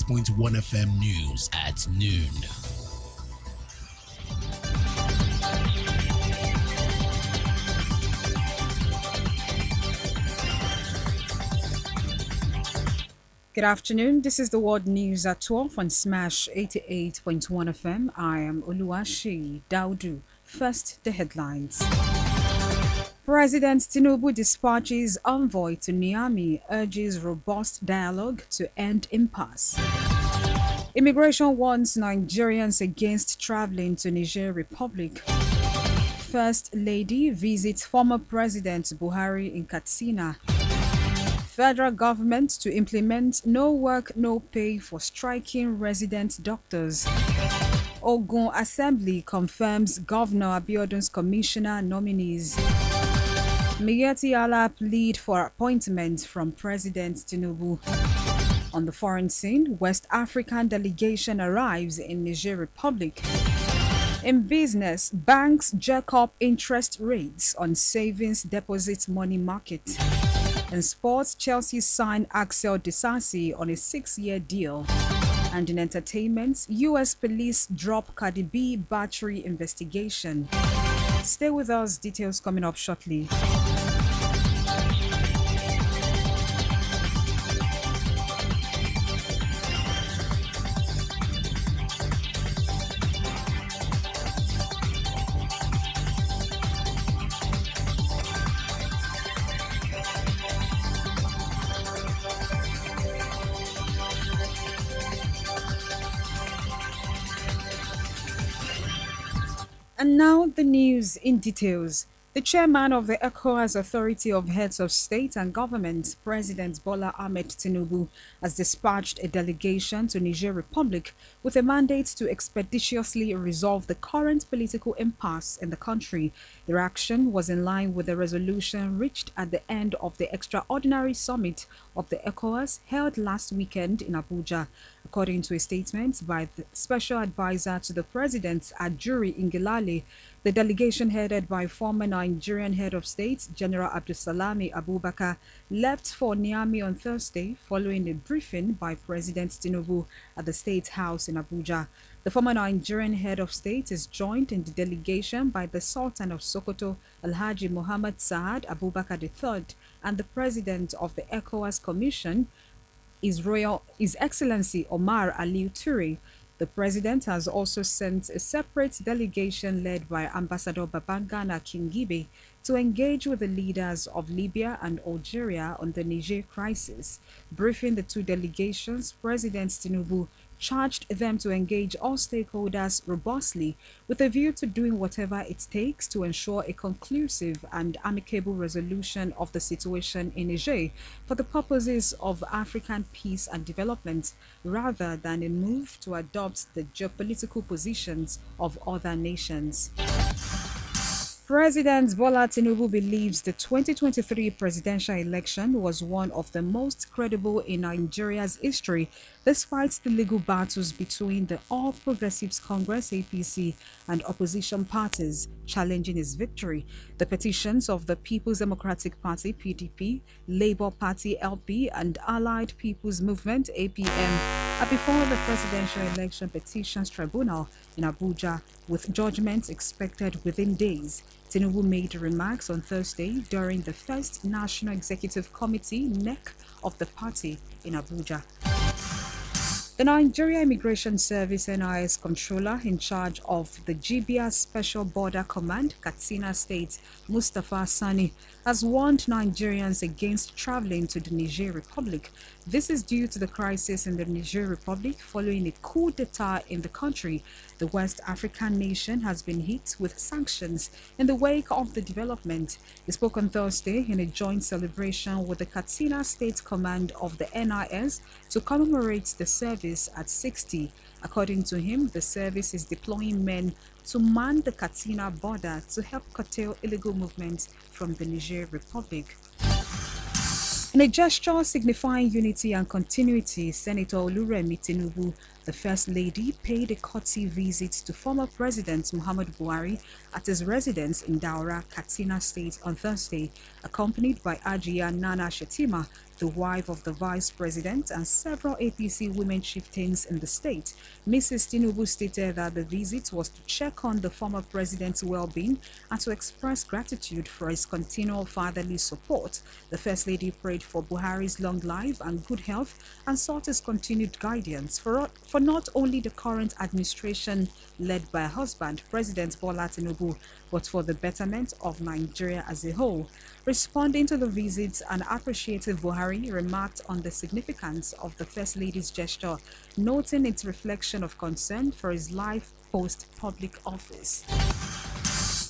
88.1 FM News at noon. Good afternoon. This is the World News at 12 on Smash 88.1 FM. I am Oluwaseyi Daudu. First, the headlines. President Tinubu dispatches envoy to Niamey, urges robust dialogue to end impasse. Immigration warns Nigerians against traveling to Niger Republic. First Lady visits former President Buhari in Katsina. Federal government to implement no work, no pay for striking resident doctors. Ogun Assembly confirms Governor Abiodun's commissioner nominees. Miyetti Allah plead for appointment from President Tinubu. On the foreign scene, West African delegation arrives in Niger Republic. In business, banks jack up interest rates on savings deposit money market. In sports, Chelsea signed Axel Disasi on a 6-year deal. And in entertainment, U.S. police drop Cardi B battery investigation. Stay with us, details coming up shortly. And now the news in details. The chairman of the ECOWAS Authority of Heads of State and Government, President Bola Ahmed Tinubu, has dispatched a delegation to Niger Republic with a mandate to expeditiously resolve the current political impasse in the country. Their action was in line with the resolution reached at the end of the extraordinary summit of the ECOWAS held last weekend in Abuja. According to a statement by the special advisor to the president, Ajuri Ingilale, the delegation headed by former Nigerian head of state, General Abdulsalami Abubakar, left for Niamey on Thursday following a briefing by President Tinubu at the State House in Abuja. The former Nigerian head of state is joined in the delegation by the Sultan of Sokoto, Alhaji Muhammad Saad Abubakar III, and the president of the ECOWAS Commission, His Excellency Omar Aliu Ture. The president has also sent a separate delegation led by Ambassador Babangana Kingibe to engage with the leaders of Libya and Algeria on the Niger crisis. Briefing the two delegations, President Tinubu charged them to engage all stakeholders robustly with a view to doing whatever it takes to ensure a conclusive and amicable resolution of the situation in Niger for the purposes of African peace and development, rather than a move to adopt the geopolitical positions of other nations. President Bola Tinubu believes the 2023 presidential election was one of the most credible in Nigeria's history, despite the legal battles between the All Progressives Congress (APC) and opposition parties challenging his victory. The petitions of the People's Democratic Party (PDP), Labour Party (LP), and Allied People's Movement (APM) are before the Presidential Election Petitions Tribunal in Abuja, with judgments expected within days. Tinubu made remarks on Thursday during the first National Executive Committee (NEC) of the party in Abuja. The Nigeria Immigration Service NIS controller in charge of the GBR Special Border Command, Katsina State, Mustapha Sani, has warned Nigerians against traveling to the Niger Republic. This is due to the crisis in the Niger Republic following a coup d'etat in the country. The West African nation has been hit with sanctions in the wake of the development. He spoke on Thursday in a joint celebration with the Katsina State Command of the NIS to commemorate the service at 60. According to him, the service is deploying men to man the Katsina border to help curtail illegal movement from the Niger Republic. In a gesture signifying unity and continuity, Senator Oluremi Tinubu, the First Lady, paid a courtesy visit to former President Muhammadu Buhari at his residence in Daura, Katsina State on Thursday, accompanied by Ajiya Nana Shetima, the wife of the vice president, and several APC women chieftains in the state. Mrs. Tinubu stated that the visit was to check on the former president's well-being and to express gratitude for his continual fatherly support. The First Lady prayed for Buhari's long life and good health and sought his continued guidance for not only the current administration led by her husband, President Bola Tinubu, but for the betterment of Nigeria as a whole. Responding to the visit, an appreciative Buhari remarked on the significance of the First Lady's gesture, noting its reflection of concern for his life post-public office.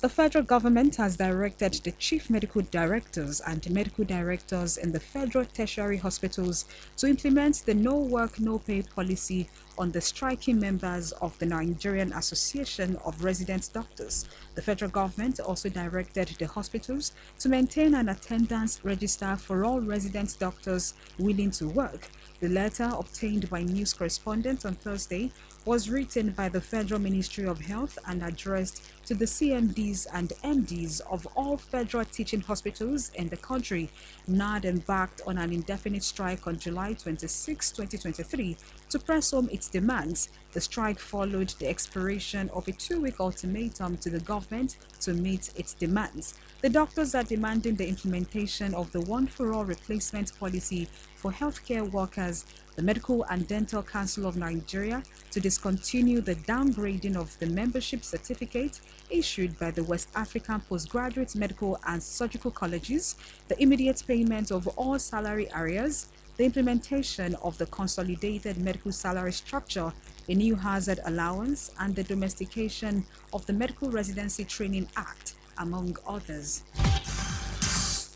The federal government has directed the chief medical directors and medical directors in the federal tertiary hospitals to implement the no work, no pay policy on the striking members of the Nigerian Association of Resident Doctors. The federal government also directed the hospitals to maintain an attendance register for all resident doctors willing to work. The letter, obtained by news correspondents on Thursday, was written by the Federal Ministry of Health and addressed to the CMDs and MDs of all federal teaching hospitals in the country. NAD embarked on an indefinite strike on July 26, 2023 to press home its demands. The strike followed the expiration of a 2-week ultimatum to the government to meet its demands. The doctors are demanding the implementation of the one-for-all replacement policy for healthcare workers, the Medical and Dental Council of Nigeria to discontinue the downgrading of the membership certificate issued by the West African Postgraduate Medical and Surgical Colleges, the immediate payment of all salary arrears, the implementation of the Consolidated Medical Salary Structure, a new hazard allowance, and the domestication of the Medical Residency Training Act, among others.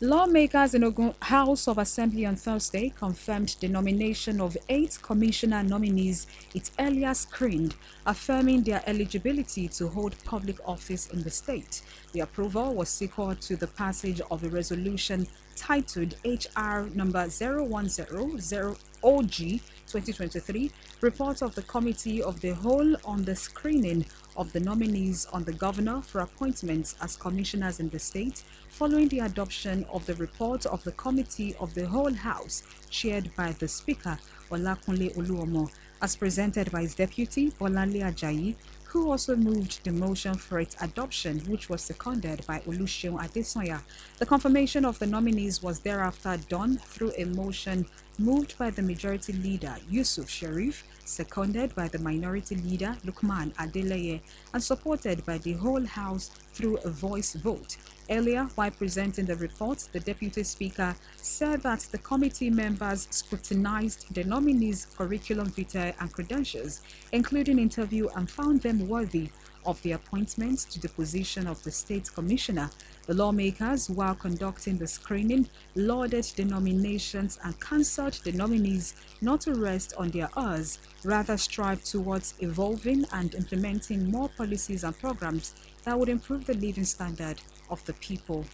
Lawmakers in Ogun House of Assembly on Thursday confirmed the nomination of 8 commissioner nominees it earlier screened, affirming their eligibility to hold public office in the state. The approval was sequel to the passage of a resolution titled HR number 0100 OG 2023, report of the Committee of the Whole on the screening of the nominees on the governor for appointments as commissioners in the state, following the adoption of the report of the Committee of the Whole House, chaired by the Speaker, Olakunle Oluomo, as presented by his deputy, Bolanle Ajayi, who also moved the motion for its adoption, which was seconded by Oluseun Adesanya. The confirmation of the nominees was thereafter done through a motion moved by the majority leader, Yusuf Sharif, seconded by the minority leader, Lukman Adeleye, and supported by the whole House through a voice vote. Earlier, while presenting the report, the Deputy Speaker said that the committee members scrutinized the nominees' curriculum vitae and credentials, including interview, and found them worthy of the appointment to the position of the State Commissioner. The lawmakers, while conducting the screening, lauded the nominations and counseled the nominees not to rest on their oars, rather strive towards evolving and implementing more policies and programs that would improve the living standard of the people.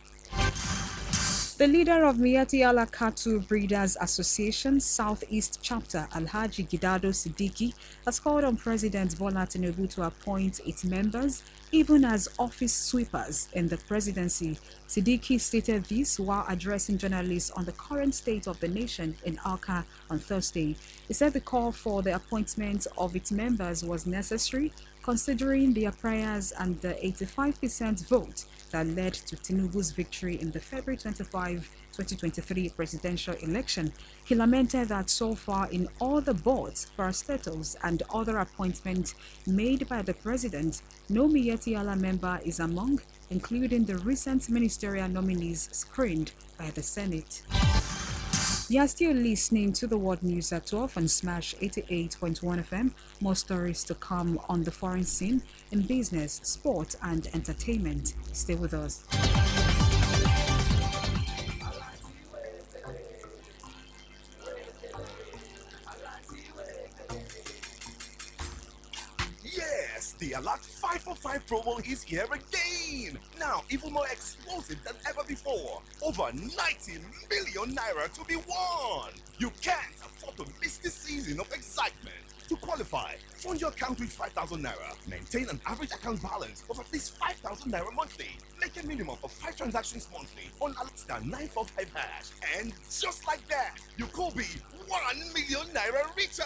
The leader of Miyetti Allah Cattle Breeders Association Southeast Chapter, Alhaji Gidado Siddiqui, has called on President Bola Tinubu to appoint its members even as office sweepers in the presidency. Siddiqui stated this while addressing journalists on the current state of the nation in Awka on Thursday. He said the call for the appointment of its members was necessary, considering their prayers and the 85% vote that led to Tinubu's victory in the February 25, 2023 presidential election. He lamented that so far in all the boards, parastatals, and other appointments made by the president, no Miyetti Allah member is among, including the recent ministerial nominees screened by the Senate. You are still listening to the World News at 12 on Smash 88.1 FM. More stories to come on the foreign scene in business, sport, and entertainment. Stay with us. Yes, the Alert 545 promo is here again. Now, even more explosive than ever before. Over 90 million naira to be won. You can't afford to miss this season of excitement. To qualify qualify. Fund your account with 5,000 naira. Maintain an average account balance of at least 5,000 naira monthly. Make a minimum of 5 transactions monthly on Alexa 945 hash. And just like that, you could be 1 million naira richer.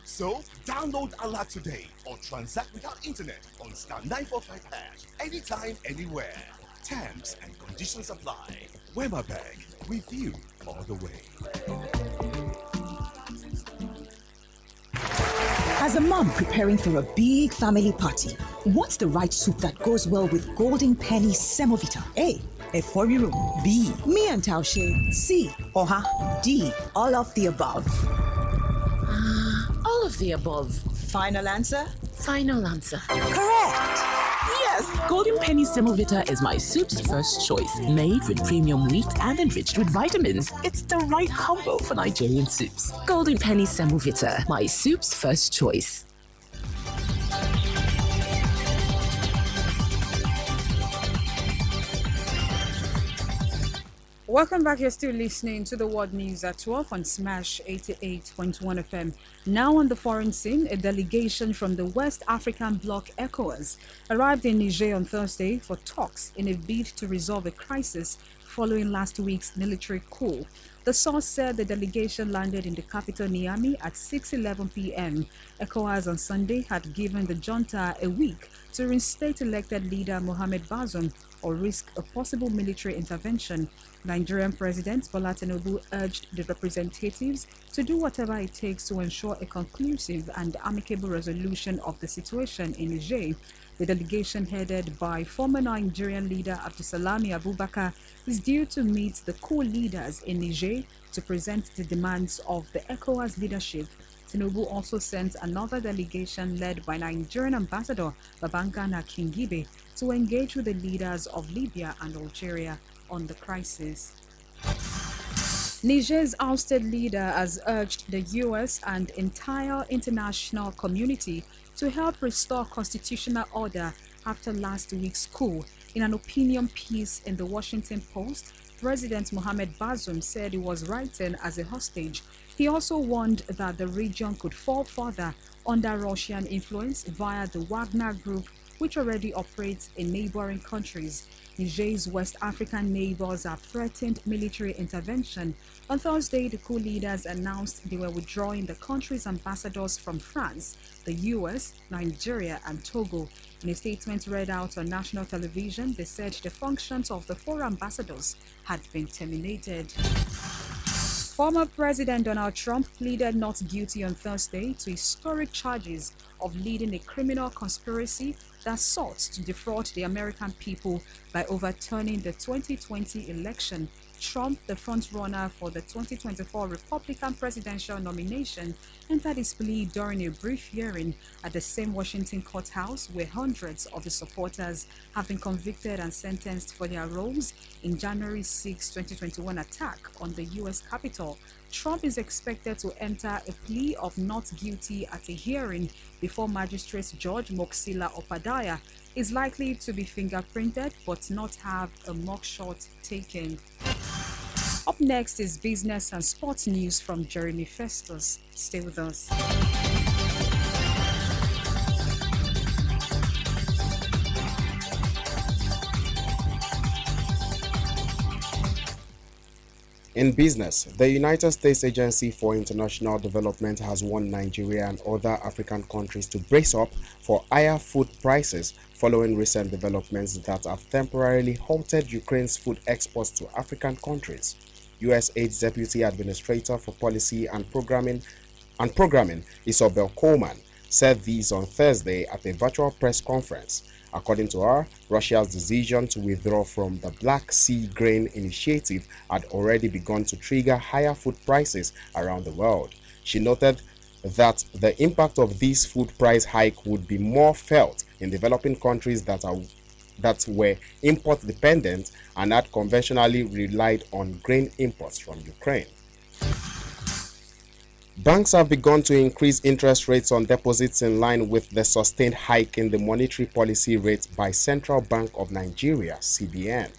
So download Alert today or transact without internet on star 945 hash. Anytime, anywhere. Terms and conditions apply. Wema Bank, with you all the way. As a mom preparing for a big family party, what's the right soup that goes well with Golden Penny Semovita? A. Eforiru. B. Me and Taushe. C. Oha. D. All of the above. All of the above. Final answer? Final answer. Correct! Yes, Golden Penny Semovita is my soup's first choice. Made with premium wheat and enriched with vitamins. It's the right combo for Nigerian soups. Golden Penny Semovita, my soup's first choice. Welcome back. You're still listening to the World News at 12 on Smash 88.1 FM. Now on the foreign scene, a delegation from the West African bloc ECOWAS arrived in Niger on Thursday for talks in a bid to resolve a crisis following last week's military coup. The source said the delegation landed in the capital Niamey at 6:11 p.m. ECOWAS on Sunday had given the junta a week to reinstate elected leader Mohamed Bazoum or risk a possible military intervention. Nigerian President Bola Tinubu urged the representatives to do whatever it takes to ensure a conclusive and amicable resolution of the situation in Niger. The delegation, headed by former Nigerian leader Abdusalami Abubakar, is due to meet the coup leaders in Niger to present the demands of the ECOWAS leadership. Tinubu also sent another delegation led by Nigerian Ambassador Babangana Kingibe to engage with the leaders of Libya and Algeria on the crisis. Niger's ousted leader has urged the US and entire international community to help restore constitutional order after last week's coup. In an opinion piece in the Washington Post, President Mohamed Bazoum said he was writing as a hostage. He also warned that the region could fall further under Russian influence via the Wagner Group, which already operates in neighboring countries. Niger's West African neighbors have threatened military intervention. On Thursday, the coup leaders announced they were withdrawing the country's ambassadors from France, the US, Nigeria, and Togo. In a statement read out on national television, they said the functions of the four ambassadors had been terminated. Former President Donald Trump pleaded not guilty on Thursday to historic charges of leading a criminal conspiracy that sought to defraud the American people by overturning the 2020 election. Trump, the frontrunner for the 2024 Republican presidential nomination, entered his plea during a brief hearing at the same Washington courthouse where hundreds of his supporters have been convicted and sentenced for their roles in January 6, 2021 attack on the U.S. Capitol. Trump is expected to enter a plea of not guilty at a hearing before Magistrate Judge Moxila Opadaya. Is likely to be fingerprinted but not have a mugshot taken. Up next is business and sports news from Jeremy Festus. Stay with us. In business, the United States Agency for International Development has warned Nigeria and other African countries to brace up for higher food prices following recent developments that have temporarily halted Ukraine's food exports to African countries. USAID's Deputy Administrator for Policy and Programming, Isobel Coleman, said these on Thursday at a virtual press conference. According to her, Russia's decision to withdraw from the Black Sea Grain Initiative had already begun to trigger higher food prices around the world. She noted that the impact of this food price hike would be more felt in developing countries that were import dependent and had conventionally relied on grain imports from Ukraine. Banks have begun to increase interest rates on deposits in line with the sustained hike in the monetary policy rate by Central Bank of Nigeria, CBN.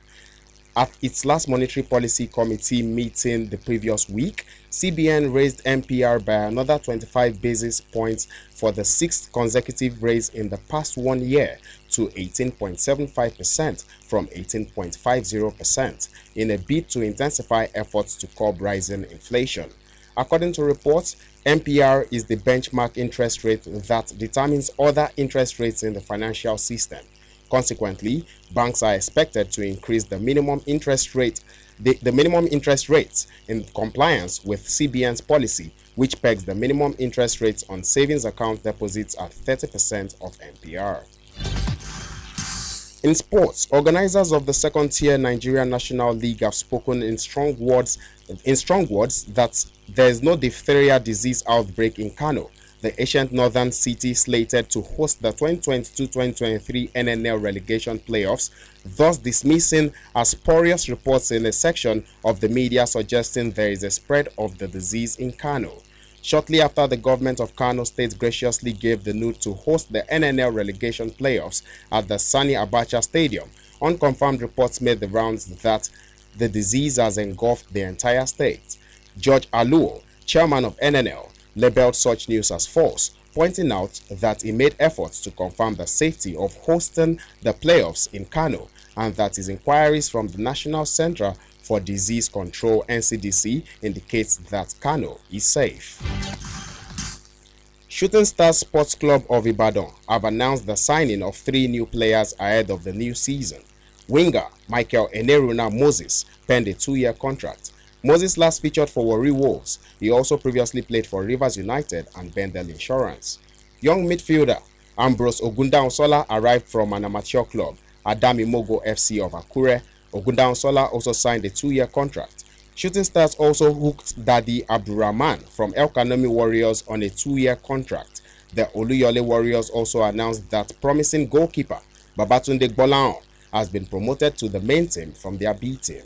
At its last Monetary Policy Committee meeting the previous week, CBN raised MPR by another 25 basis points for the sixth consecutive raise in the past 1 year to 18.75% from 18.50% in a bid to intensify efforts to curb rising inflation. According to reports, MPR is the benchmark interest rate that determines other interest rates in the financial system. Consequently, banks are expected to increase the minimum interest rate, the minimum interest rates in compliance with CBN's policy, which pegs the minimum interest rates on savings account deposits at 30% of MPR. In sports, organizers of the second-tier Nigerian National League have spoken in strong words that there is no diphtheria disease outbreak in Kano, the ancient northern city slated to host the 2022-2023 NNL relegation playoffs, thus dismissing as spurious reports in a section of the media suggesting there is a spread of the disease in Kano. Shortly after the government of Kano State graciously gave the nod to host the NNL relegation playoffs at the Sani Abacha Stadium, unconfirmed reports made the rounds that the disease has engulfed the entire state. George Aluo, chairman of NNL, labeled such news as false, pointing out that he made efforts to confirm the safety of hosting the playoffs in Kano and that his inquiries from the National Centre for Disease Control (NCDC) indicates that Kano is safe. Shooting Stars Sports Club of Ibadan have announced the signing of 3 new players ahead of the new season. Winger Michael Eneruna Moses penned a 2-year contract. Moses last featured for Warri Wolves. He also previously played for Rivers United and Bendel Insurance. Young midfielder Ambrose Ogundaunsola arrived from an amateur club, Adami Mogo FC of Akure. Ogundaunsola also signed a 2-year contract. Shooting Stars also hooked Daddy Abdurrahman from El Kanomi Warriors on a 2-year contract. The Oluyole Warriors also announced that promising goalkeeper Babatunde Gbolahan has been promoted to the main team from their B team.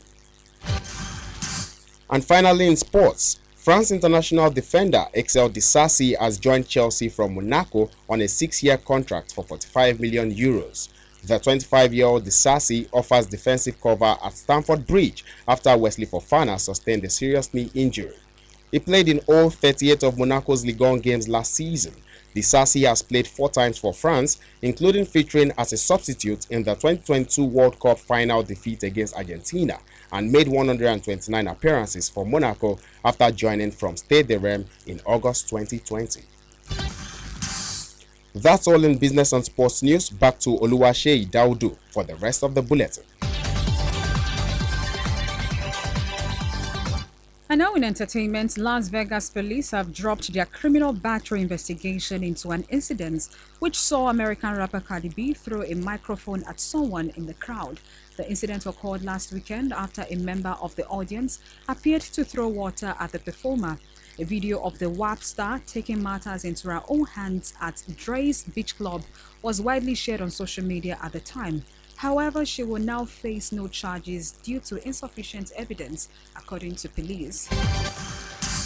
And finally, in sports, France international defender Axel Disasi has joined Chelsea from Monaco on a 6-year contract for 45 million euros. The 25-year-old Disasi offers defensive cover at Stamford Bridge after Wesley Fofana sustained a serious knee injury. He played in all 38 of Monaco's Ligue 1 games last season. Disasi has played 4 times for France, including featuring as a substitute in the 2022 World Cup final defeat against Argentina, and made 129 appearances for Monaco after joining from Stade de Reims in August 2020. That's all in business and sports news. Back to Oluwaseyi Daudu for the rest of the bulletin. And now in entertainment, Las Vegas police have dropped their criminal battery investigation into an incident which saw American rapper Cardi B throw a microphone at someone in the crowd. The incident occurred last weekend after a member of the audience appeared to throw water at the performer. A video of the WAP star taking matters into her own hands at Dre's Beach Club was widely shared on social media at the time. However, she will now face no charges due to insufficient evidence, according to police.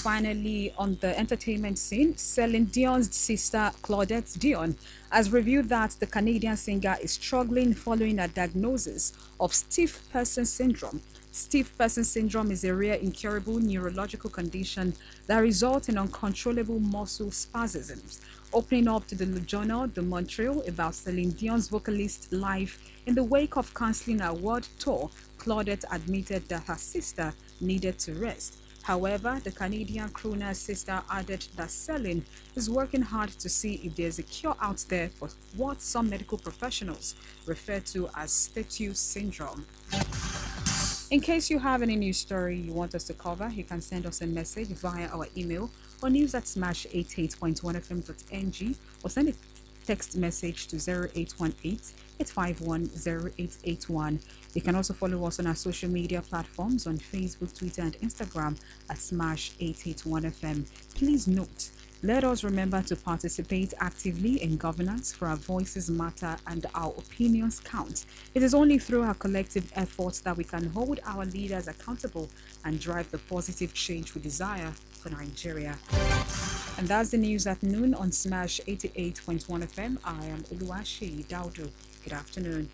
Finally, on the entertainment scene, Celine Dion's sister Claudette Dion has revealed that the Canadian singer is struggling following a diagnosis of stiff person syndrome. Stiff person syndrome is a rare, incurable neurological condition that results in uncontrollable muscle spasms. Opening up to the journal de Montreal about Celine Dion's vocalist's life in the wake of cancelling her world tour, Claudette admitted that her sister needed to rest. However, the Canadian crooner's sister added that Celine is working hard to see if there's a cure out there for what some medical professionals refer to as status syndrome. In case you have any news story you want us to cover, you can send us a message via our email or news@smash88.1fm.ng or send a text message to 0818-851-0881. You can also follow us on our social media platforms on Facebook, Twitter, and Instagram at Smash881FM. Please note, let us remember to participate actively in governance, for our voices matter and our opinions count. It is only through our collective efforts that we can hold our leaders accountable and drive the positive change we desire for Nigeria. And that's the news at noon on Smash 88.1 FM. I am Oluwaseyi Daudu. Good afternoon.